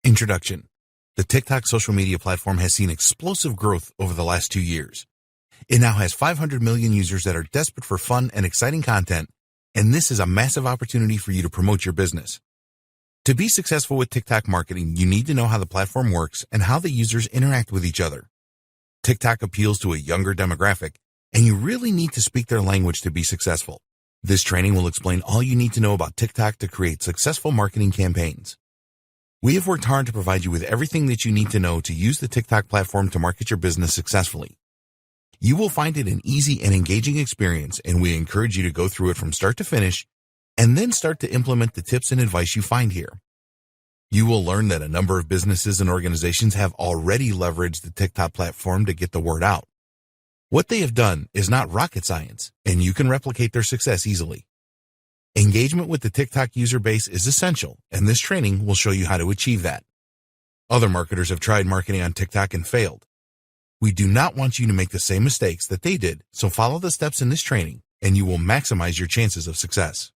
Introduction. The TikTok social media platform has seen explosive growth over the last 2 years. It now has 500 million users that are desperate for fun and exciting content, and this is a massive opportunity for you to promote your business. To be successful with TikTok marketing, you need to know how the platform works and how the users interact with each other. TikTok appeals to a younger demographic, and you really need to speak their language to be successful. This training will explain all you need to know about TikTok to create successful marketing campaigns. We have worked hard to provide you with everything that you need to know to use the TikTok platform to market your business successfully. You will find it an easy and engaging experience, and we encourage you to go through it from start to finish and then start to implement the tips and advice you find here. You will learn that a number of businesses and organizations have already leveraged the TikTok platform to get the word out. What they have done is not rocket science, and you can replicate their success easily. Engagement with the TikTok user base is essential, and this training will show you how to achieve that. Other marketers have tried marketing on TikTok and failed. We do not want you to make the same mistakes that they did, so follow the steps in this training, and you will maximize your chances of success.